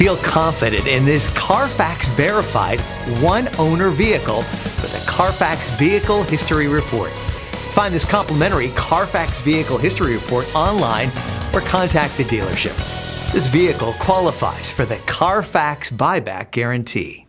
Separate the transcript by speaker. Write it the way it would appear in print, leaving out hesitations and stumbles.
Speaker 1: Feel confident in this Carfax verified one-owner vehicle with a Carfax Vehicle History Report. Find this complimentary Carfax Vehicle History Report online or contact the dealership. This vehicle qualifies for the Carfax Buyback Guarantee.